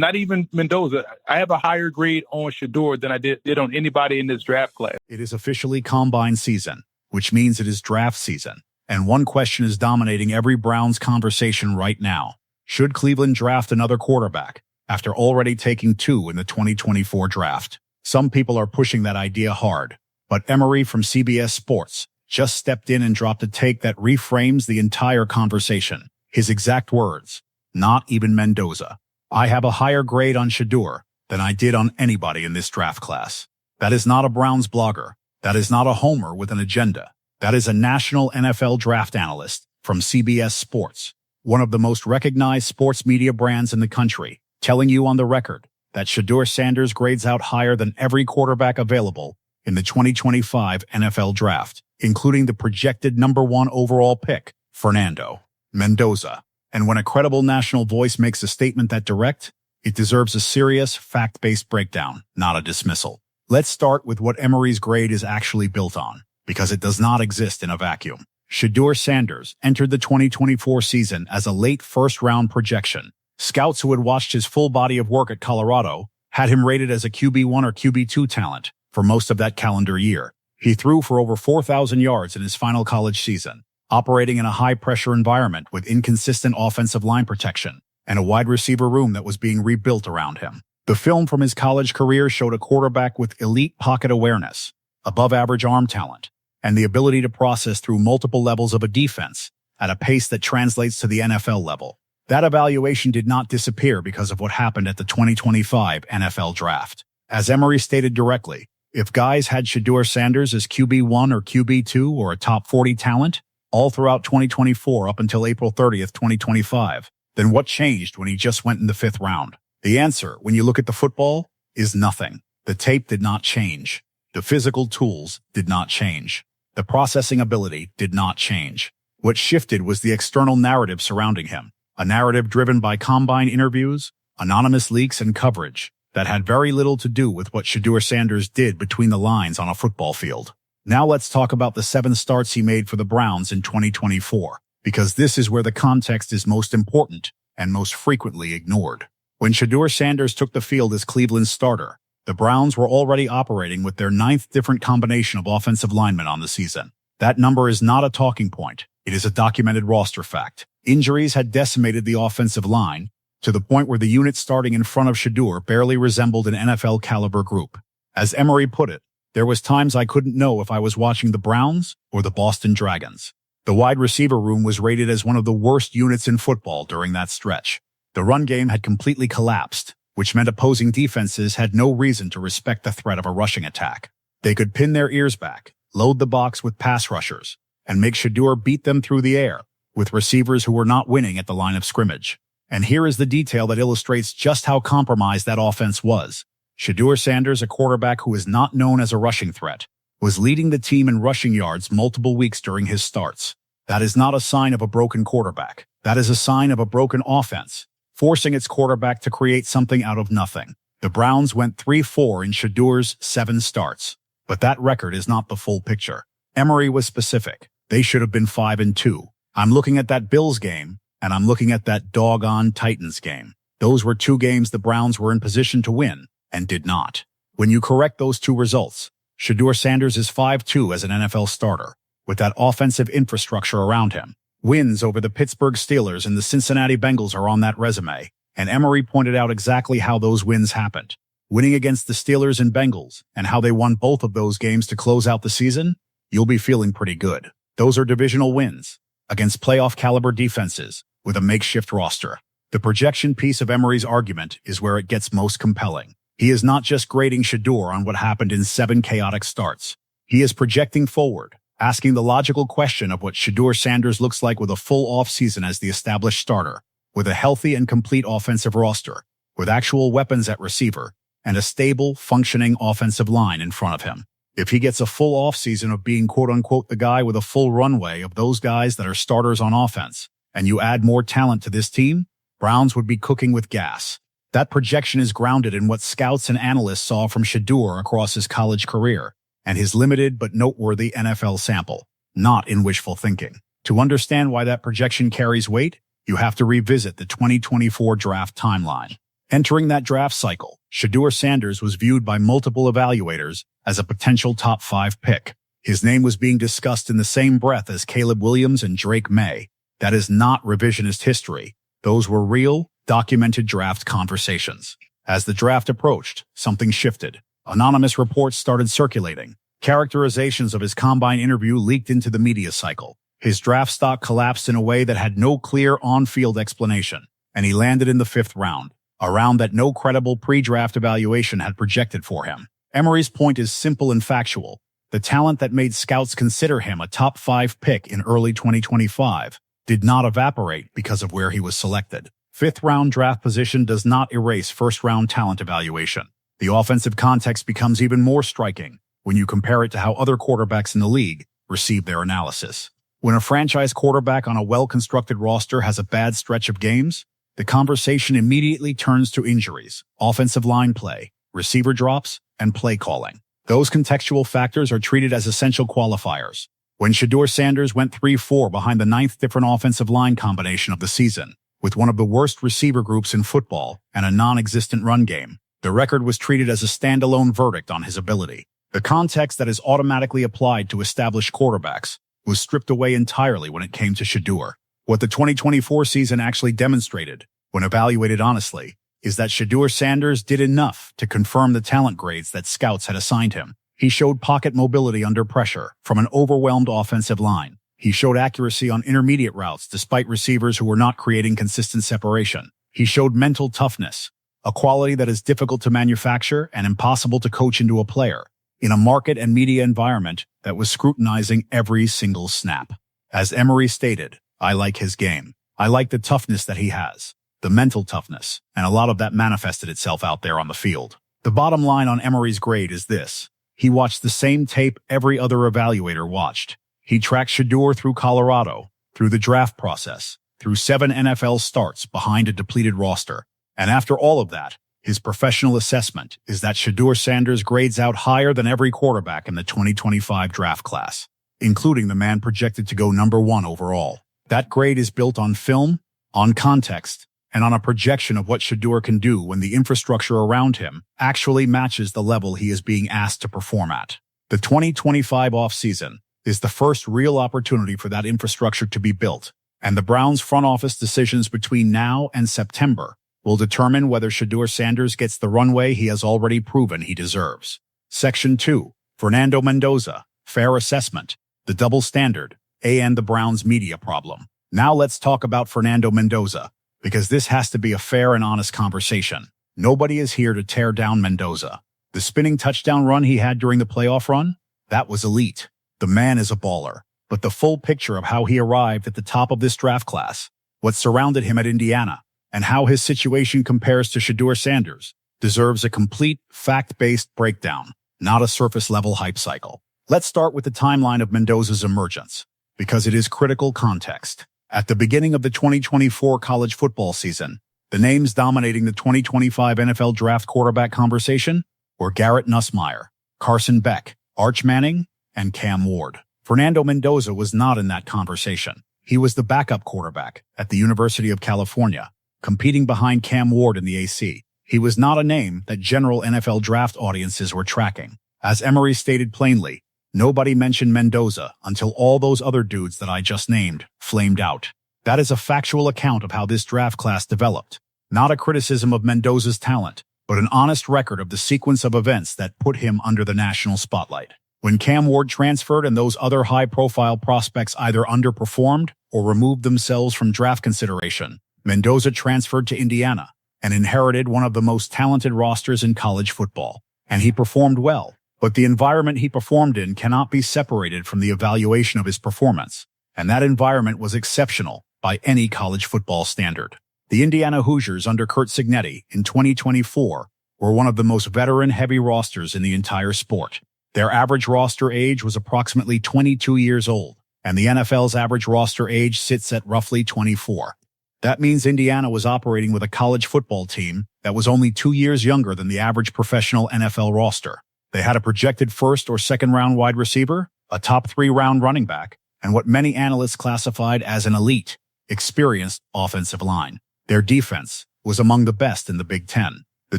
not even Mendoza. I have a higher grade on Shedeur than I did on anybody in this draft class. It is officially combine season, which means it is draft season. And one question is dominating every Browns conversation right now. Should Cleveland draft another quarterback after already taking 2 in the 2024 draft? Some people are pushing that idea hard, but Emery from CBS Sports just stepped in and dropped a take that reframes the entire conversation. His exact words, "Not even Mendoza. I have a higher grade on Shedeur than I did on anybody in this draft class." That is not a Browns blogger. That is not a homer with an agenda. That is a national NFL draft analyst from CBS Sports, one of the most recognized sports media brands in the country, telling you on the record that Shedeur Sanders grades out higher than every quarterback available in the 2025 NFL draft, including the projected #1 overall pick, Fernando Mendoza. And when a credible national voice makes a statement that direct, it deserves a serious, fact-based breakdown, not a dismissal. Let's start with what Emery's grade is actually built on, because it does not exist in a vacuum. Shedeur Sanders entered the 2024 season as a late first-round projection. Scouts who had watched his full body of work at Colorado had him rated as a QB1 or QB2 talent for most of that calendar year. He threw for over 4,000 yards in his final college season, operating in a high-pressure environment with inconsistent offensive line protection and a wide receiver room that was being rebuilt around him. The film from his college career showed a quarterback with elite pocket awareness, above-average arm talent, and the ability to process through multiple levels of a defense at a pace that translates to the NFL level. That evaluation did not disappear because of what happened at the 2025 NFL Draft. As Emery stated directly, if guys had Shedeur Sanders as QB1 or QB2 or a top 40 talent all throughout 2024 up until April 30th, 2025, then what changed when he just went in the 5th round? The answer, when you look at the football, is nothing. The tape did not change. The physical tools did not change. The processing ability did not change. What shifted was the external narrative surrounding him, a narrative driven by combine interviews, anonymous leaks, and coverage that had very little to do with what Shedeur Sanders did between the lines on a football field. Now let's talk about the 7 starts he made for the Browns in 2024, because this is where the context is most important and most frequently ignored. When Shedeur Sanders took the field as Cleveland's starter, the Browns were already operating with their 9th different combination of offensive linemen on the season. That number is not a talking point. It is a documented roster fact. Injuries had decimated the offensive line to the point where the unit starting in front of Shedeur barely resembled an NFL-caliber group. As Emery put it, there was times I couldn't know if I was watching the Browns or the Boston Dragons. The wide receiver room was rated as one of the worst units in football during that stretch. The run game had completely collapsed, which meant opposing defenses had no reason to respect the threat of a rushing attack. They could pin their ears back, load the box with pass rushers, and make Shedeur beat them through the air with receivers who were not winning at the line of scrimmage. And here is the detail that illustrates just how compromised that offense was. Shedeur Sanders, a quarterback who is not known as a rushing threat, was leading the team in rushing yards multiple weeks during his starts. That is not a sign of a broken quarterback. That is a sign of a broken offense, forcing its quarterback to create something out of nothing. The Browns went 3-4 in Shedeur's 7 starts, but that record is not the full picture. Emery was specific. They should have been 5-2. I'm looking at that Bills game, and I'm looking at that doggone Titans game. Those were 2 games the Browns were in position to win, and did not. When you correct those 2 results, Shedeur Sanders is 5-2 as an NFL starter, with that offensive infrastructure around him. Wins over the Pittsburgh Steelers and the Cincinnati Bengals are on that resume, and Emery pointed out exactly how those wins happened. Winning against the Steelers and Bengals, and how they won both of those games to close out the season, you'll be feeling pretty good. Those are divisional wins, against playoff-caliber defenses, with a makeshift roster. The projection piece of Emery's argument is where it gets most compelling. He is not just grading Shedeur on what happened in 7 chaotic starts. He is projecting forward, asking the logical question of what Shedeur Sanders looks like with a full offseason as the established starter, with a healthy and complete offensive roster, with actual weapons at receiver, and a stable, functioning offensive line in front of him. If he gets a full offseason of being quote-unquote the guy with a full runway of those guys that are starters on offense, and you add more talent to this team, Browns would be cooking with gas. That projection is grounded in what scouts and analysts saw from Shedeur across his college career, and his limited but noteworthy NFL sample, not in wishful thinking. To understand why that projection carries weight, you have to revisit the 2024 draft timeline. Entering that draft cycle, Shedeur Sanders was viewed by multiple evaluators as a potential top 5 pick. His name was being discussed in the same breath as Caleb Williams and Drake May. That is not revisionist history. Those were real, documented draft conversations. As the draft approached, something shifted. Anonymous reports started circulating. Characterizations of his combine interview leaked into the media cycle. His draft stock collapsed in a way that had no clear on-field explanation, and he landed in the 5th round, a round that no credible pre-draft evaluation had projected for him. Emery's point is simple and factual. The talent that made scouts consider him a top 5 pick in early 2025 did not evaporate because of where he was selected. 5th round draft position does not erase 1st round talent evaluation. The offensive context becomes even more striking when you compare it to how other quarterbacks in the league receive their analysis. When a franchise quarterback on a well-constructed roster has a bad stretch of games, the conversation immediately turns to injuries, offensive line play, receiver drops, and play calling. Those contextual factors are treated as essential qualifiers. When Shedeur Sanders went 3-4 behind the 9th different offensive line combination of the season, with one of the worst receiver groups in football and a non-existent run game, the record was treated as a standalone verdict on his ability. The context that is automatically applied to established quarterbacks was stripped away entirely when it came to Shedeur. What the 2024 season actually demonstrated, when evaluated honestly, is that Shedeur Sanders did enough to confirm the talent grades that scouts had assigned him. He showed pocket mobility under pressure from an overwhelmed offensive line. He showed accuracy on intermediate routes despite receivers who were not creating consistent separation. He showed mental toughness, a quality that is difficult to manufacture and impossible to coach into a player, in a market and media environment that was scrutinizing every single snap. As Emery stated, I like his game. I like the toughness that he has, the mental toughness, and a lot of that manifested itself out there on the field. The bottom line on Emery's grade is this. He watched the same tape every other evaluator watched. He tracked Shedeur through Colorado, through the draft process, through 7 NFL starts behind a depleted roster. And after all of that, his professional assessment is that Shedeur Sanders grades out higher than every quarterback in the 2025 draft class, including the man projected to go number 1 overall. That grade is built on film, on context, and on a projection of what Shedeur can do when the infrastructure around him actually matches the level he is being asked to perform at. The 2025 offseason is the first real opportunity for that infrastructure to be built, and the Browns' front office decisions between now and September will determine whether Shedeur Sanders gets the runway he has already proven he deserves. Section 2. Fernando Mendoza, Fair Assessment, the Double Standard, and the Browns' media problem. Now let's talk about Fernando Mendoza, because this has to be a fair and honest conversation. Nobody is here to tear down Mendoza. The spinning touchdown run he had during the playoff run? That was elite. The man is a baller. But the full picture of how he arrived at the top of this draft class, what surrounded him at Indiana, and how his situation compares to Shedeur Sanders deserves a complete, fact-based breakdown, not a surface-level hype cycle. Let's start with the timeline of Mendoza's emergence, because it is critical context. At the beginning of the 2024 college football season, the names dominating the 2025 NFL draft quarterback conversation were Garrett Nussmeier, Carson Beck, Arch Manning, and Cam Ward. Fernando Mendoza was not in that conversation. He was the backup quarterback at the University of California, competing behind Cam Ward in the AC. He was not a name that general NFL draft audiences were tracking. As Emery stated plainly, nobody mentioned Mendoza until all those other dudes that I just named flamed out. That is a factual account of how this draft class developed. Not a criticism of Mendoza's talent, but an honest record of the sequence of events that put him under the national spotlight. When Cam Ward transferred and those other high-profile prospects either underperformed or removed themselves from draft consideration, Mendoza transferred to Indiana and inherited one of the most talented rosters in college football. And he performed well, but the environment he performed in cannot be separated from the evaluation of his performance. And that environment was exceptional by any college football standard. The Indiana Hoosiers under Curt Cignetti in 2024 were one of the most veteran-heavy rosters in the entire sport. Their average roster age was approximately 22 years old, and the NFL's average roster age sits at roughly 24. That means Indiana was operating with a college football team that was only 2 years younger than the average professional NFL roster. They had a projected first or second round wide receiver, a top 3 round running back, and what many analysts classified as an elite, experienced offensive line. Their defense, was among the best in the Big Ten. The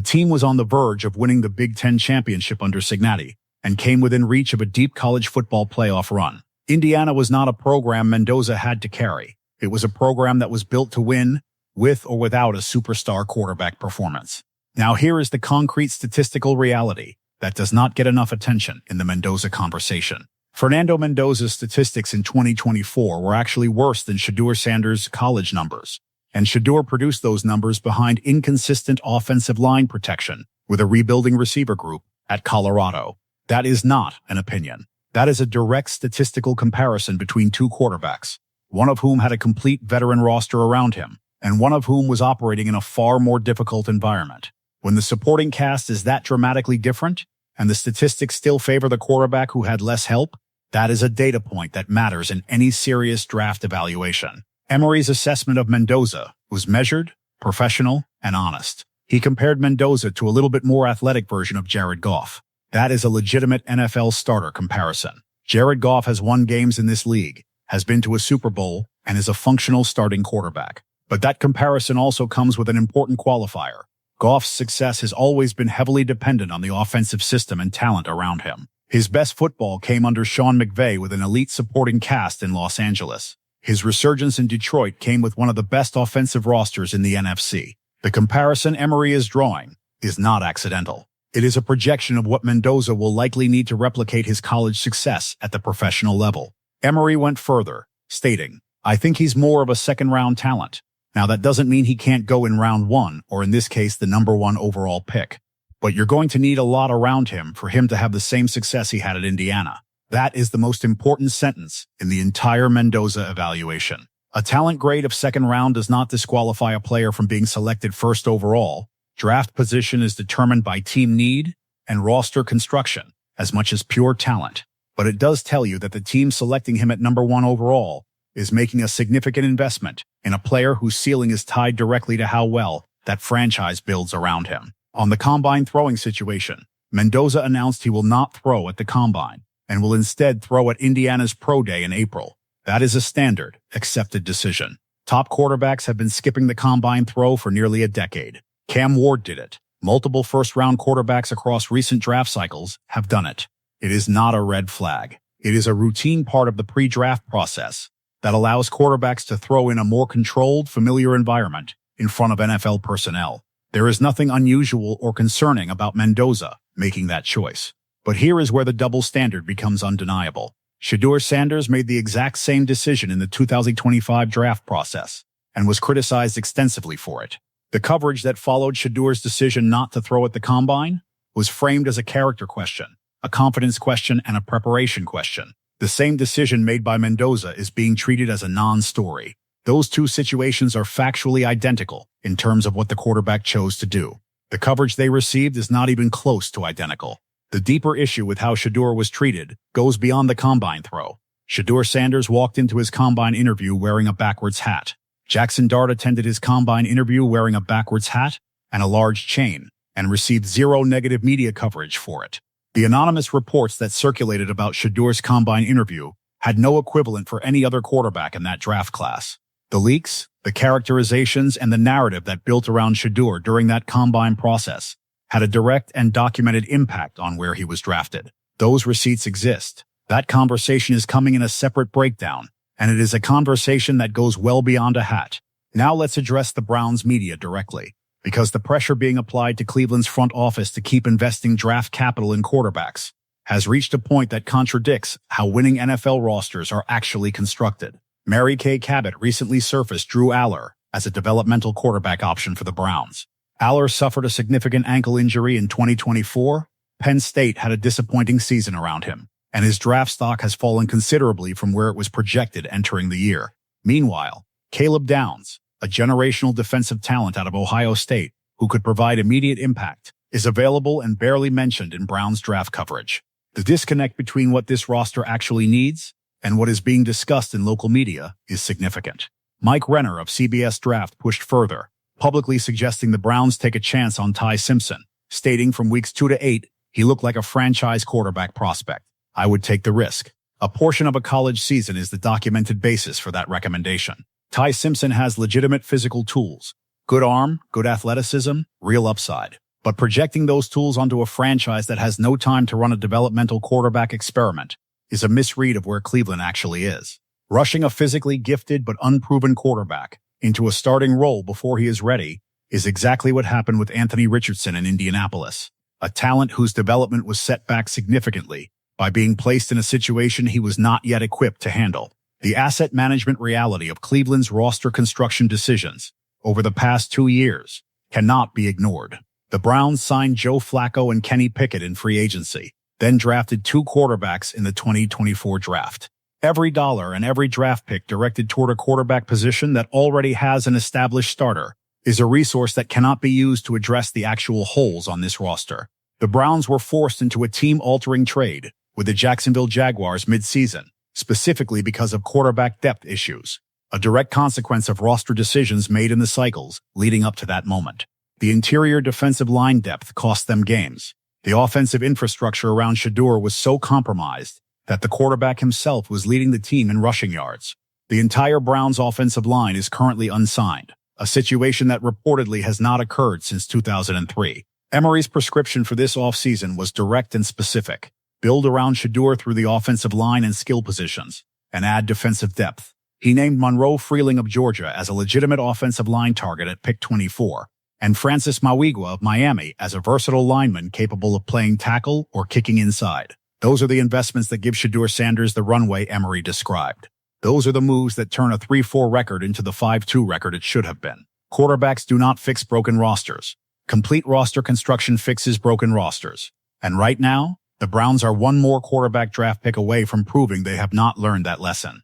team was on the verge of winning the Big Ten championship under Cincinnati and came within reach of a deep college football playoff run. Indiana was not a program Mendoza had to carry. It was a program that was built to win, with or without a superstar quarterback performance. Now here is the concrete statistical reality that does not get enough attention in the Mendoza conversation. Fernando Mendoza's statistics in 2024 were actually worse than Shedeur Sanders' college numbers, and Shedeur produced those numbers behind inconsistent offensive line protection with a rebuilding receiver group at Colorado. That is not an opinion. That is a direct statistical comparison between two quarterbacks, one of whom had a complete veteran roster around him, and one of whom was operating in a far more difficult environment. When the supporting cast is that dramatically different, and the statistics still favor the quarterback who had less help, that is a data point that matters in any serious draft evaluation. Emory's assessment of Mendoza was measured, professional, and honest. He compared Mendoza to a little bit more athletic version of Jared Goff. That is a legitimate NFL starter comparison. Jared Goff has won games in this league, has been to a Super Bowl, and is a functional starting quarterback. But that comparison also comes with an important qualifier. Goff's success has always been heavily dependent on the offensive system and talent around him. His best football came under Sean McVay with an elite supporting cast in Los Angeles. His resurgence in Detroit came with one of the best offensive rosters in the NFC. The comparison Emory is drawing is not accidental. It is a projection of what Mendoza will likely need to replicate his college success at the professional level. Emory went further, stating, "I think he's more of a second-round talent. Now, that doesn't mean he can't go in round 1, or in this case, the number 1 overall pick. But you're going to need a lot around him for him to have the same success he had at Indiana." That is the most important sentence in the entire Mendoza evaluation. A talent grade of second round does not disqualify a player from being selected first overall. Draft position is determined by team need and roster construction as much as pure talent. But it does tell you that the team selecting him at number 1 overall is making a significant investment in a player whose ceiling is tied directly to how well that franchise builds around him. On the combine throwing situation, Mendoza announced he will not throw at the combine and will instead throw at Indiana's Pro Day in April. That is a standard, accepted decision. Top quarterbacks have been skipping the combine throw for nearly a decade. Cam Ward did it. Multiple first-round quarterbacks across recent draft cycles have done it. It is not a red flag. It is a routine part of the pre-draft process that allows quarterbacks to throw in a more controlled, familiar environment in front of NFL personnel. There is nothing unusual or concerning about Mendoza making that choice. But here is where the double standard becomes undeniable. Shedeur Sanders made the exact same decision in the 2025 draft process and was criticized extensively for it. The coverage that followed Shedeur's decision not to throw at the combine was framed as a character question, a confidence question, and a preparation question. The same decision made by Mendoza is being treated as a non-story. Those two situations are factually identical in terms of what the quarterback chose to do. The coverage they received is not even close to identical. The deeper issue with how Shedeur was treated goes beyond the combine throw. Shedeur Sanders walked into his combine interview wearing a backwards hat. Jackson Dart attended his combine interview wearing a backwards hat and a large chain and received zero negative media coverage for it. The anonymous reports that circulated about Shedeur's combine interview had no equivalent for any other quarterback in that draft class. The leaks, the characterizations, and the narrative that built around Shedeur during that combine process had a direct and documented impact on where he was drafted. Those receipts exist. That conversation is coming in a separate breakdown, and it is a conversation that goes well beyond a hat. Now let's address the Browns media directly, because the pressure being applied to Cleveland's front office to keep investing draft capital in quarterbacks has reached a point that contradicts how winning NFL rosters are actually constructed. Mary Kay Cabot recently surfaced Drew Aller as a developmental quarterback option for the Browns. Aller suffered a significant ankle injury in 2024. Penn State had a disappointing season around him, and his draft stock has fallen considerably from where it was projected entering the year. Meanwhile, Caleb Downs, a generational defensive talent out of Ohio State who could provide immediate impact, is available and barely mentioned in Browns draft coverage. The disconnect between what this roster actually needs and what is being discussed in local media is significant. Mike Renner of CBS Draft pushed further, publicly suggesting the Browns take a chance on Ty Simpson, stating from weeks 2 to 8, he looked like a franchise quarterback prospect. I would take the risk. A portion of a college season is the documented basis for that recommendation. Ty Simpson has legitimate physical tools, Good arm, good athleticism, real upside. But projecting those tools onto a franchise that has no time to run a developmental quarterback experiment is a misread of where Cleveland actually is. Rushing a physically gifted but unproven quarterback into a starting role before he is ready is exactly what happened with Anthony Richardson in Indianapolis, a talent whose development was set back significantly by being placed in a situation he was not yet equipped to handle. The asset management reality of Cleveland's roster construction decisions over the past 2 years cannot be ignored. The Browns signed Joe Flacco and Kenny Pickett in free agency, then drafted 2 quarterbacks in the 2024 draft. Every dollar and every draft pick directed toward a quarterback position that already has an established starter is a resource that cannot be used to address the actual holes on this roster. The Browns were forced into a team-altering trade with the Jacksonville Jaguars mid-season, specifically because of quarterback depth issues, a direct consequence of roster decisions made in the cycles leading up to that moment. The interior defensive line depth cost them games. The offensive infrastructure around Shedeur was so compromised that the quarterback himself was leading the team in rushing yards. The entire Browns offensive line is currently unsigned, a situation that reportedly has not occurred since 2003. Emery's prescription for this offseason was direct and specific. Build around Shedeur through the offensive line and skill positions, and add defensive depth. He named Monroe Freeling of Georgia as a legitimate offensive line target at pick 24, and Francis Mauigwa of Miami as a versatile lineman capable of playing tackle or kicking inside. Those are the investments that give Shedeur Sanders the runway Emery described. Those are the moves that turn a 3-4 record into the 5-2 record it should have been. Quarterbacks do not fix broken rosters. Complete roster construction fixes broken rosters. And right now, the Browns are one more quarterback draft pick away from proving they have not learned that lesson.